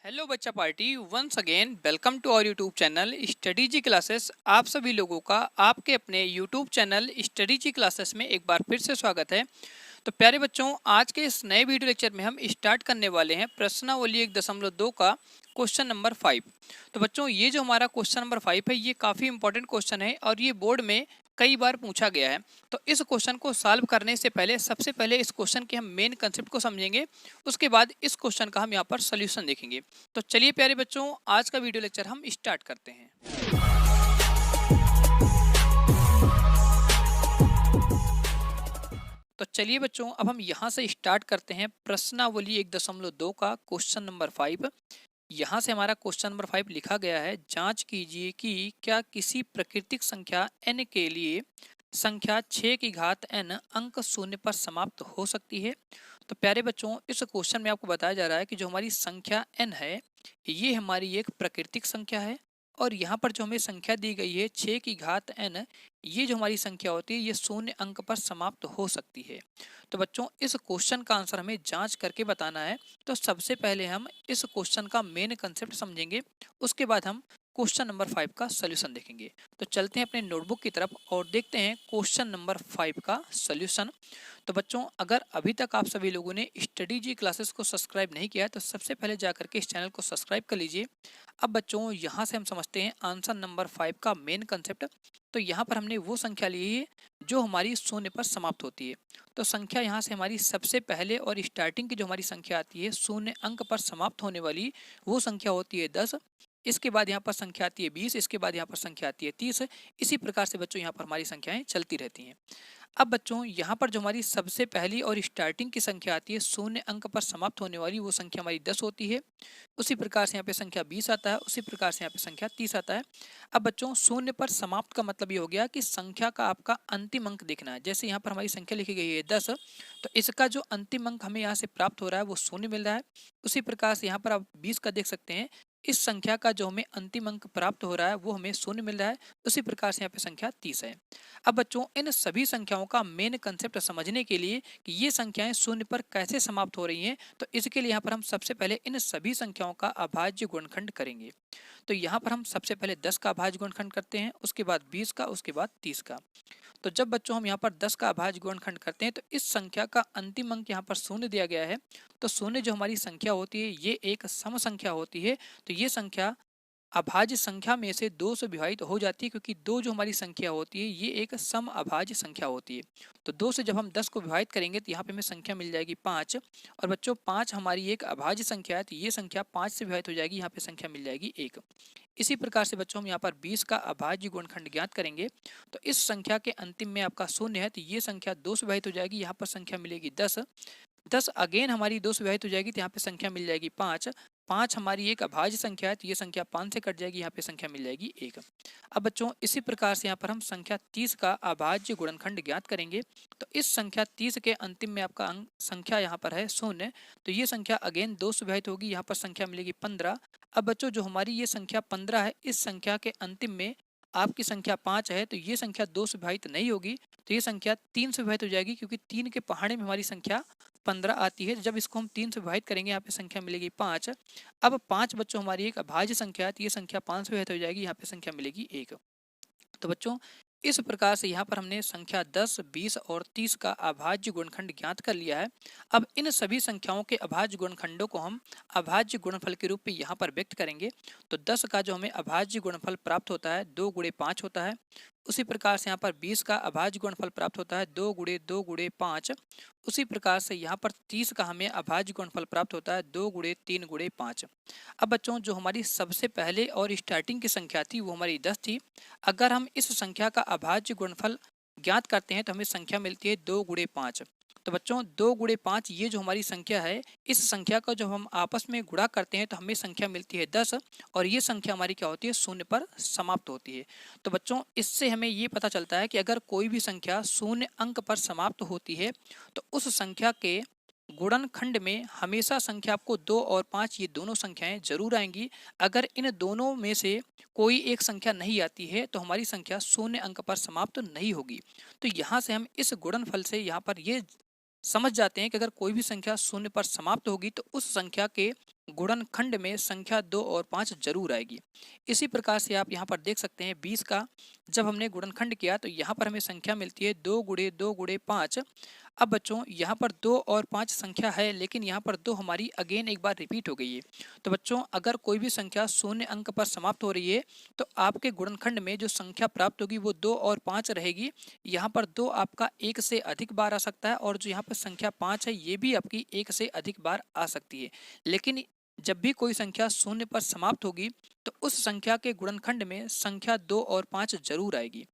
Hello बच्चा party, once again welcome to our YouTube channel study G classes. आप सभी लोगों का आपके अपने YouTube channel study G classes में एक बार फिर से स्वागत है। तो प्यारे बच्चों, आज के इस नए वीडियो लेक्चर में हम स्टार्ट करने वाले हैं प्रश्नावली 1.2 का क्वेश्चन नंबर 5। तो बच्चों, ये जो हमारा क्वेश्चन नंबर 5 है, ये काफ़ी इंपॉर्टेंट क्वेश्चन है और ये बोर्ड में कई बार पूछा गया है। तो इस क्वेश्चन को सॉल्व करने से पहले सबसे पहले इस क्वेश्चन के हम मेन कंसेप्ट को समझेंगे, उसके बाद इस क्वेश्चन का हम यहाँ पर सोल्यूशन देखेंगे। तो चलिए प्यारे बच्चों, आज का वीडियो लेक्चर हम स्टार्ट करते हैं। तो चलिए बच्चों, अब हम यहाँ से स्टार्ट करते हैं प्रश्नावली 1.2 का क्वेश्चन नंबर 5। यहाँ से हमारा क्वेश्चन नंबर 5 लिखा गया है, जांच कीजिए कि क्या किसी प्राकृतिक संख्या n के लिए संख्या 6 की घात n अंक शून्य पर समाप्त हो सकती है। तो प्यारे बच्चों, इस क्वेश्चन में आपको बताया जा रहा है कि जो हमारी संख्या n है, ये हमारी एक प्राकृतिक संख्या है और यहाँ पर जो हमें संख्या दी गई है 6 की घात n, ये जो हमारी संख्या होती है ये शून्य अंक पर समाप्त हो सकती है। तो बच्चों, इस क्वेश्चन का आंसर हमें जांच करके बताना है। तो सबसे पहले हम इस क्वेश्चन का मेन कंसेप्ट समझेंगे, उसके बाद हम क्वेश्चन नंबर 5 का सोल्यूशन देखेंगे। तो चलते हैं अपने नोटबुक की तरफ और देखते हैं क्वेश्चन नंबर 5 का सोल्यूशन। तो बच्चों, अगर अभी तक आप सभी लोगों ने स्टडी जी क्लासेस को सब्सक्राइब नहीं किया है तो सबसे पहले जाकर के इस चैनल को सब्सक्राइब कर लीजिए। अब बच्चों, यहाँ से हम समझते हैं आंसर नंबर 5 का मेन कंसेप्ट। तो यहाँ पर हमने वो संख्या ली है जो हमारी शून्य पर समाप्त होती है। तो संख्या यहाँ से हमारी सबसे पहले और स्टार्टिंग की जो हमारी संख्या आती है शून्य अंक पर समाप्त होने वाली, वो संख्या होती है 10। इसके बाद यहाँ पर संख्या आती है 20, इसके बाद यहाँ पर संख्या आती है 30। इसी प्रकार से बच्चों यहाँ पर हमारी संख्याएं चलती रहती हैं। अब बच्चों, यहाँ पर जो हमारी सबसे पहली और स्टार्टिंग की संख्या आती है शून्य अंक पर समाप्त होने वाली, वो संख्या हमारी 10 होती है। उसी प्रकार से यहाँ पे संख्या 20 आता है, उसी प्रकार से यहाँ पे संख्या 30 आता है। अब बच्चों, शून्य पर समाप्त का मतलब ये हो गया कि संख्या का आपका अंतिम अंक देखना है। जैसे यहाँ पर हमारी संख्या लिखी गई है 10, तो इसका जो अंतिम अंक हमें यहाँ से प्राप्त हो रहा है वो शून्य मिल रहा है। उसी प्रकार से यहाँ पर आप 20 का देख सकते हैं, इस संख्या का जो हमें अंतिम अंक प्राप्त हो रहा है वो हमें शून्य मिल रहा है। उसी प्रकार से यहाँ पे संख्या 30 है। अब बच्चों, इन सभी संख्याओं का मेन कंसेप्ट समझने के लिए कि ये संख्याएं शून्य पर कैसे समाप्त हो रही हैं, तो इसके लिए यहाँ पर हम सबसे पहले इन सभी संख्याओं का अभाज्य गुणनखंड करेंगे। तो यहाँ पर हम सबसे पहले 10 का अभाज्य गुणनखंड करते हैं, उसके बाद 20 का, उसके बाद 30 का। तो जब बच्चों हम यहाँ पर 10 का अभाज्य गुणनखंड करते हैं तो इस संख्या का अंतिम अंक यहाँ पर शून्य दिया गया है। तो शून्य जो हमारी संख्या होती है ये एक सम संख्या होती है। तो ये संख्या अभाज्य संख्या में से 2 से विभाजित हो जाती है, क्योंकि 2 जो हमारी संख्या होती है ये एक सम अभाज्य संख्या होती है। तो 2 से जब हम 10 को विभाजित करेंगे तो यहाँ पे हमें संख्या मिल जाएगी 5। और बच्चों, 5 हमारी एक अभाज्य संख्या है, तो ये संख्या 5 से विभाजित हो जाएगी, यहाँ पे संख्या मिल जाएगी 1। इसी प्रकार से बच्चों, हम यहाँ पर 20 का अभाज्य गुणनखंड ज्ञात करेंगे। तो इस संख्या के अंतिम में आपका शून्य है, तो ये संख्या 2 से विभाजित हो जाएगी, यहाँ पर संख्या मिलेगी 10। 10 अगेन हमारी 2 से विभाजित हो जाएगी, तो यहाँ पे संख्या मिल जाएगी 5। 5 हमारी एक अभाज्य संख्या है, तो ये संख्या 5 से कट जाएगी, यहाँ पे संख्या मिल जाएगी 1। अब बच्चों, इसी प्रकार से यहाँ पर हम संख्या 30 का अभाज्य गुणनखंड ज्ञात करेंगे। तो इस संख्या 30 के अंतिम में आपका अंक संख्या यहाँ पर है शून्य, तो ये संख्या अगेन 2 से विभाजित होगी, यहाँ पर संख्या मिलेगी 15। अब बच्चों, जो हमारी ये संख्या 15 है, इस संख्या के अंतिम में आपकी संख्या 5 है, तो ये संख्या 2 से विभाजित नहीं होगी, तो ये संख्या 3 से विभाजित हो जाएगी, क्योंकि 3 के पहाड़े में हमारी संख्या 15 आती है। जब इसको हम 3 से विभाजित करेंगे, यहाँ पे संख्या मिलेगी 5। अब 5 बच्चों हमारी एक अभाज्य संख्या है, तो ये संख्या 5 से विभाजित हो जाएगी, यहाँ पे संख्या मिलेगी 1। तो बच्चों, इस प्रकार से यहाँ पर हमने संख्या 10, 20 और 30 का अभाज्य गुणनखंड ज्ञात कर लिया है। अब इन सभी संख्याओं के अभाज्य गुणनखंडों को हम अभाज्य गुणनफल के रूप में यहाँ पर व्यक्त करेंगे। तो 10 का जो हमें अभाज्य गुणनफल प्राप्त होता है 2 गुणे 5 होता है। उसी प्रकार से यहाँ पर 20 का अभाज्य गुणनफल प्राप्त होता है 2 गुणे 2 गुणे 5। उसी प्रकार से यहाँ पर 30 का हमें अभाज्य गुणनफल प्राप्त होता है 2 गुणे 3 गुणे 5। अब बच्चों, जो हमारी सबसे पहले और स्टार्टिंग की संख्या थी वो हमारी 10 थी। अगर हम इस संख्या का अभाज्य गुणनफल ज्ञात करते हैं तो हमें संख्या मिलती है 2 गुणे 5। तो बच्चों, 2 गुणे 5 ये जो हमारी संख्या है, इस संख्या का जब हम आपस में गुणा करते हैं तो हमें संख्या मिलती है 10, और ये संख्या हमारी क्या होती है, शून्य पर समाप्त होती है। तो बच्चों, इससे हमें ये पता चलता है कि अगर कोई भी संख्या शून्य अंक पर समाप्त होती है तो उस संख्या के गुणनखंड में हमेशा संख्या आपको 2 और 5 ये दोनों संख्याएं जरूर आएंगी। अगर इन दोनों में से कोई एक संख्या नहीं आती है तो हमारी संख्या शून्य अंक पर समाप्त नहीं होगी। तो यहाँ से हम इस गुणनफल से यहाँ पर ये समझ जाते हैं कि अगर कोई भी संख्या शून्य पर समाप्त होगी तो उस संख्या के गुणनखंड में संख्या 2 और 5 जरूर आएगी। इसी प्रकार से आप यहाँ पर देख सकते हैं 20 का जब हमने गुणनखंड किया तो यहाँ पर हमें संख्या मिलती है 2 गुणे 2 गुणे 5। अब बच्चों यहाँ पर 2 और 5 संख्या है, लेकिन यहाँ पर 2 हमारी अगेन एक बार रिपीट हो गई है। तो बच्चों अगर कोई भी संख्या शून्य अंक पर समाप्त हो रही है तो आपके गुणनखंड में जो संख्या प्राप्त होगी वो 2 और 5 रहेगी। यहाँ पर 2 आपका 1 से अधिक बार आ सकता है और जो यहाँ पर संख्या 5 है ये भी आपकी 1 से अधिक बार आ सकती है। लेकिन जब भी कोई संख्या शून्य पर समाप्त होगी तो उस संख्या के गुणनखंड में संख्या 2 और 5 जरूर आएगी।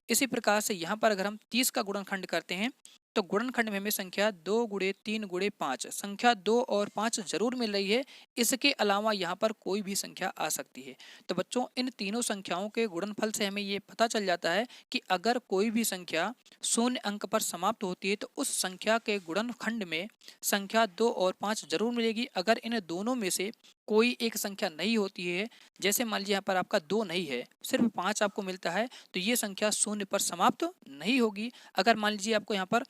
इसी प्रकार से यहाँ पर अगर हम 30 का गुणनखंड करते हैं तो गुणनखंड में हमें संख्या 2 गुणे 3 गुणे 5 संख्या 2 और 5 जरूर मिल रही है। इसके अलावा यहाँ पर कोई भी संख्या आ सकती है। तो बच्चों इन तीनों संख्याओं के गुणनफल से हमें ये पता चल जाता है कि अगर कोई भी संख्या शून्य अंक पर समाप्त होती है तो उस संख्या के गुणनखंड में संख्या 2 और 5 जरूर मिलेगी। अगर इन दोनों में से कोई एक संख्या नहीं होती है, जैसे मान लीजिए यहाँ पर आपका 2 नहीं है, सिर्फ 5 आपको मिलता है, तो ये संख्या शून्य पर समाप्त नहीं होगी। अगर मान लीजिए आपको यहाँ पर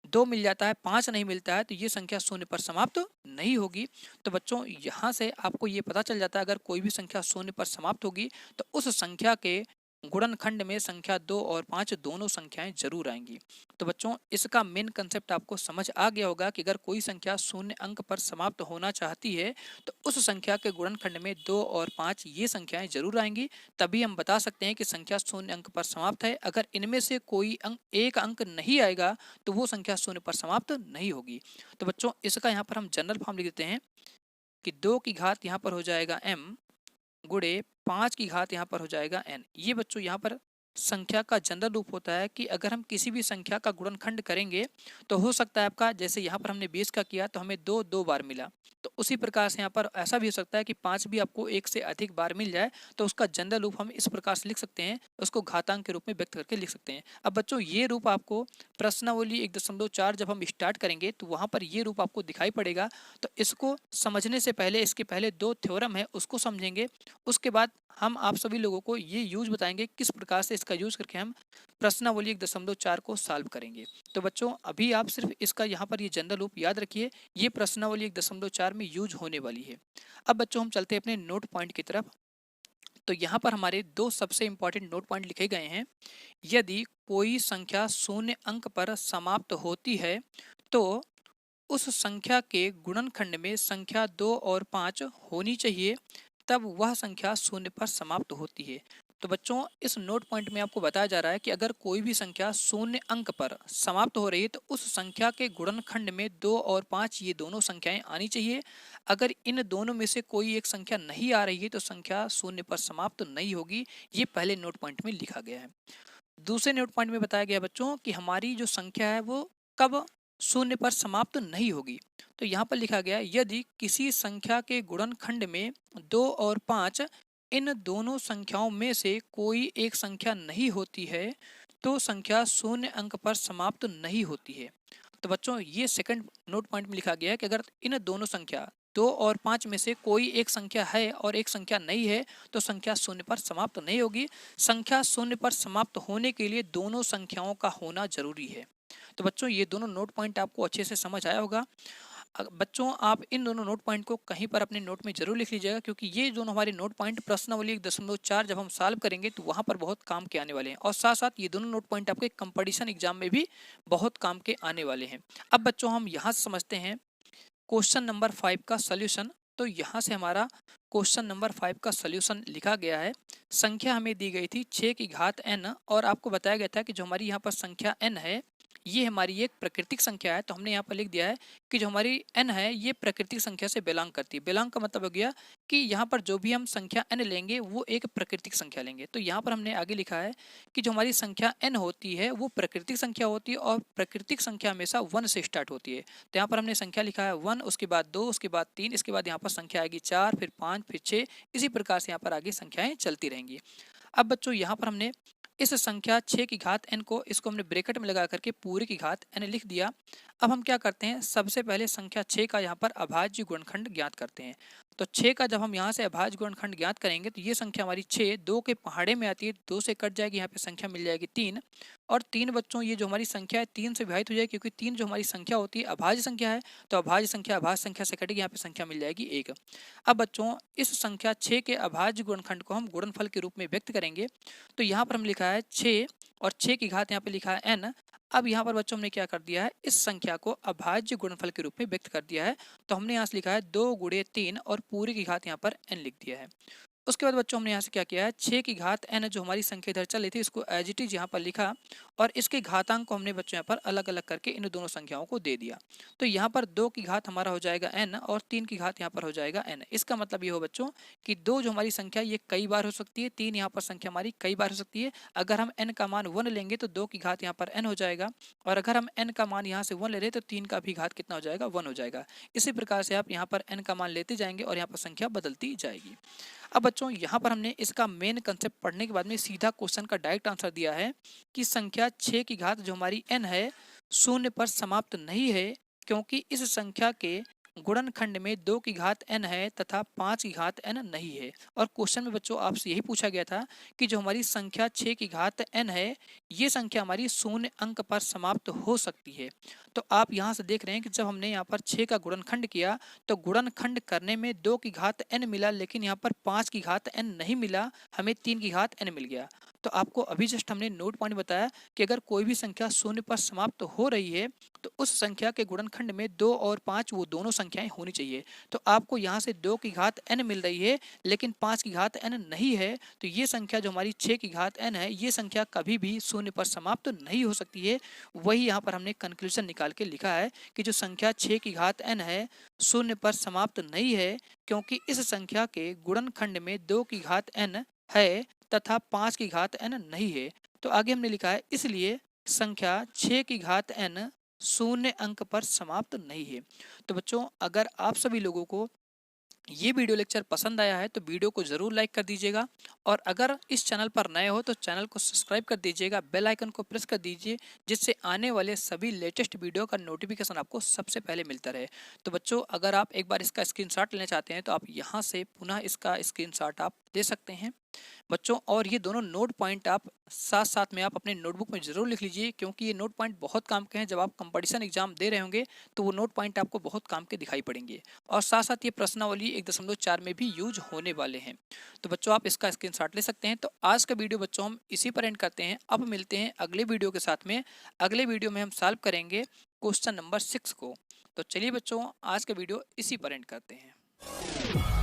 2 मिल जाता है, 5 नहीं मिलता है, तो ये संख्या शून्य पर समाप्त नहीं होगी। तो बच्चों यहाँ से आपको ये पता चल जाता है अगर कोई भी संख्या शून्य पर समाप्त होगी तो उस संख्या के गुणनखंड में संख्या 2 और 5 दोनों संख्याएं जरूर आएंगी। तो बच्चों इसका मेन कंसेप्ट आपको समझ आ गया होगा कि अगर कोई संख्या शून्य अंक पर समाप्त होना चाहती है तो उस संख्या के गुणनखंड में 2 और 5 ये संख्याएं जरूर आएंगी। तभी हम बता सकते हैं कि संख्या शून्य अंक पर समाप्त है। अगर इनमें से कोई एक अंक नहीं आएगा तो वो संख्या शून्य पर समाप्त नहीं होगी। तो बच्चों इसका यहाँ पर हम जनरल फॉर्म लिख देते हैं कि 2 की घात यहाँ पर हो जाएगा m गुणे 5 की घात यहाँ पर हो जाएगा n। ये बच्चों यहाँ पर संख्या का जनरल रूप होता है कि अगर हम किसी भी संख्या का गुणनखंड करेंगे तो हो सकता है आपका, जैसे यहाँ पर हमने 20 का किया तो हमें 2 2 बार मिला, तो उसी प्रकार से यहाँ पर ऐसा भी हो सकता है कि 5 भी आपको 1 से अधिक बार मिल जाए। तो उसका जनरल रूप हम इस प्रकार से लिख सकते हैं, उसको घातांक के रूप में व्यक्त करके लिख सकते हैं। अब बच्चों ये रूप आपको प्रश्नावली 1.4 जब हम स्टार्ट करेंगे तो वहाँ पर ये रूप आपको दिखाई पड़ेगा। तो इसको समझने से पहले इसके पहले 2 थ्योरम है उसको समझेंगे, उसके बाद हम आप सभी लोगों को ये यूज बताएंगे किस प्रकार से इसका यूज करके हम प्रश्नावली 1.4 को सॉल्व करेंगे। तो बच्चों अभी आप सिर्फ इसका यहाँ पर ये जनरल रूप याद रखिए, ये प्रश्नावली 1.4 में यूज होने वाली है। अब बच्चों हम चलते हैं अपने नोट पॉइंट की तरफ। तो यहाँ पर हमारे 2 सबसे इंपॉर्टेंट नोट पॉइंट लिखे गए हैं। यदि कोई संख्या शून्य अंक पर समाप्त होती है तो उस संख्या के गुणनखंड में संख्या 2 और 5 होनी चाहिए, तब वह संख्या शून्य पर समाप्त होती है। तो बच्चों इस नोट पॉइंट में आपको बताया जा रहा है कि अगर कोई भी संख्या शून्य अंक पर समाप्त हो रही है तो उस संख्या के गुणनखंड में 2 और 5 ये दोनों संख्याएं आनी चाहिए। अगर इन दोनों में से कोई एक संख्या नहीं आ रही है तो संख्या शून्य पर समाप्त नहीं होगी। ये पहले नोट पॉइंट में लिखा गया है। दूसरे नोट पॉइंट में बताया गया बच्चों कि हमारी जो संख्या है वो कब शून्य पर समाप्त नहीं होगी। तो यहाँ पर लिखा गया यदि किसी संख्या के गुणनखंड में 2 और 5 इन दोनों संख्याओं में से कोई एक संख्या नहीं होती है तो संख्या शून्य अंक पर समाप्त नहीं होती है। तो बच्चों ये सेकंड नोट पॉइंट में लिखा गया है कि अगर इन दोनों संख्या 2 और 5 में से कोई एक संख्या है और एक संख्या नहीं है तो संख्या शून्य पर समाप्त नहीं होगी। संख्या शून्य पर समाप्त होने के लिए दोनों संख्याओं का होना जरूरी है। तो बच्चों ये दोनों नोट पॉइंट आपको अच्छे से समझ आया होगा। बच्चों आप इन दोनों नोट पॉइंट को कहीं पर अपने नोट में जरूर लिख लीजिएगा, क्योंकि ये दोनों हमारे नोट पॉइंट प्रश्नावली 1.4 जब हम सॉल्व करेंगे तो वहाँ पर बहुत काम के आने वाले हैं। और साथ साथ ये दोनों नोट पॉइंट आपके कंपटीशन एग्जाम में भी बहुत काम के आने वाले हैं। अब बच्चों हम यहाँ से समझते हैं क्वेश्चन नंबर 5 का सोल्यूशन। तो यहाँ से हमारा क्वेश्चन नंबर 5 का सोल्यूशन लिखा गया है। संख्या हमें दी गई थी 6 की घात n और आपको बताया गया था कि जो हमारी यहाँ पर संख्या n है ये हमारी एक प्राकृतिक संख्या है। तो हमने यहाँ पर लिख दिया है कि जो हमारी n है ये प्राकृतिक संख्या से बिलोंग करती है। बिलोंग का मतलब हो गया कि यहाँ पर जो भी हम संख्या n लेंगे वो एक प्राकृतिक संख्या लेंगे। तो यहाँ पर हमने आगे लिखा है कि जो हमारी संख्या n होती है वो प्राकृतिक संख्या होती है और प्राकृतिक संख्या हमेशा 1 से स्टार्ट होती है। तो यहाँ पर हमने संख्या लिखा है 1, उसके बाद 2, उसके बाद 3, इसके बाद यहाँ पर संख्या आएगी 4, फिर 5, फिर 6, इसी प्रकार से यहाँ पर आगे संख्याएं चलती रहेंगी। अब बच्चों यहाँ पर हमने इस संख्या 6 की घात n को इसको हमने ब्रैकेट में लगा करके पूरे की घात n लिख दिया। अब हम क्या करते हैं, सबसे पहले संख्या 6 का यहाँ पर अभाज्य गुणनखंड ज्ञात करते हैं। तो 6 का जब हम यहाँ से अभाज्य गुणनखंड ज्ञात करेंगे तो ये संख्या हमारी 6 2 के पहाड़े में आती है, 2 से कट जाएगी, यहाँ पे संख्या मिल जाएगी 3। और 3 बच्चों ये जो हमारी संख्या है 3 से विभाजित हो जाएगी, क्योंकि 3 जो हमारी संख्या होती है अभाज्य संख्या है, तो अभाज्य संख्या से कटेगी, यहाँ पे संख्या मिल जाएगी 1। अब बच्चों इस संख्या 6 के अभाज्य गुणनखंड को हम गुणनफल के रूप में व्यक्त करेंगे। तो यहाँ पर हम लिखा है 6 और 6 की घात यहाँ पे लिखा है n। अब यहाँ पर बच्चों हमने क्या कर दिया है, इस संख्या को अभाज्य गुणनफल के रूप में व्यक्त कर दिया है। तो हमने यहाँ से लिखा है 2 गुणे 3 और पूरी की घात यहाँ पर n लिख दिया है। उसके बाद बच्चों हमने यहाँ से क्या किया है, 6 की घात n जो हमारी संख्या इधर चल रही थी इसको एज इट इज यहाँ पर लिखा और इसके घातांक को हमने बच्चों यहाँ पर अलग अलग करके इन दोनों संख्याओं को दे दिया। तो यहाँ पर 2 की घात हमारा हो जाएगा n और 3 की घात यहाँ पर हो जाएगा n। इसका मतलब ये हो बच्चों कि 2 जो हमारी संख्या ये कई बार हो सकती है, 3 यहाँ पर संख्या हमारी कई बार हो सकती है। अगर हम n का मान 1 लेंगे तो 2 की घात यहाँ पर n हो जाएगा, और अगर हम n का मान यहाँ से 1 ले रहे तो 3 का भी घात कितना हो जाएगा, 1 हो जाएगा। इसी प्रकार से आप यहाँ पर n का मान लेते जाएंगे और यहाँ पर संख्या बदलती जाएगी। अब बच्चों यहाँ पर हमने इसका मेन कंसेप्ट पढ़ने के बाद में सीधा क्वेश्चन का डायरेक्ट आंसर दिया है कि संख्या 6 की घात जो हमारी n है शून्य पर समाप्त नहीं है, क्योंकि इस संख्या के गुणनखंड में 2 की घात n है तथा 5 की घात n नहीं है। और क्वेश्चन में बच्चों आपसे यही पूछा गया था कि जो हमारी संख्या 6 की घात n है ये संख्या हमारी शून्य अंक पर समाप्त हो सकती है। तो आप यहाँ से देख रहे हैं कि जब हमने यहाँ पर 6 का गुणनखंड किया तो गुणनखंड करने में 2 की घात n मिला, लेकिन यहाँ पर 5 की घात n नहीं मिला, हमें 3 की घात n मिल गया। तो आपको अभी जस्ट हमने नोट पॉइंट बताया कि अगर कोई भी संख्या शून्य पर समाप्त हो रही है तो उस संख्या के गुणनखंड में 2 और 5 वो दोनों संख्याएं होनी चाहिए। तो आपको यहाँ से 2 की घात n मिल रही है लेकिन 5 की घात n नहीं है, तो ये संख्या जो हमारी 6 की घात n है ये संख्या कभी भी शून्य पर समाप्त नहीं हो सकती है। वही यहाँ पर हमने कंक्लूजन निकाल के लिखा है कि जो संख्या 6 की घात n है शून्य पर समाप्त नहीं है, क्योंकि इस संख्या के गुणनखंड में 2 की घात n है तथा 5 की घात n नहीं है। तो आगे हमने लिखा है इसलिए संख्या 6 की घात n शून्य अंक पर समाप्त नहीं है। तो बच्चों अगर आप सभी लोगों को ये वीडियो लेक्चर पसंद आया है तो वीडियो को ज़रूर लाइक कर दीजिएगा, और अगर इस चैनल पर नए हो तो चैनल को सब्सक्राइब कर दीजिएगा, बेल आइकन को प्रेस कर दीजिए, जिससे आने वाले सभी लेटेस्ट वीडियो का नोटिफिकेशन आपको सबसे पहले मिलता रहे। तो बच्चों अगर आप एक बार इसका स्क्रीनशॉट लेना चाहते हैं तो आप यहाँ से पुनः इसका स्क्रीनशॉट आप ले सकते हैं बच्चों। और ये दोनों नोट पॉइंट आप साथ साथ में आप अपने नोटबुक में जरूर लिख लीजिए, क्योंकि ये नोट पॉइंट बहुत काम के हैं। जब आप कंपटीशन एग्जाम दे रहे होंगे तो वो नोट पॉइंट आपको बहुत काम के दिखाई पड़ेंगे, और साथ साथ ये प्रश्नावली 1.4 में भी यूज होने वाले हैं। तो बच्चों आप इसका स्क्रीनशॉट ले सकते हैं। तो आज का वीडियो बच्चों हम इसी पर एंड करते हैं। अब मिलते हैं अगले वीडियो के साथ में। अगले वीडियो में हम सॉल्व करेंगे क्वेश्चन नंबर 6 को। तो चलिए बच्चों आज का वीडियो इसी पर एंड करते हैं।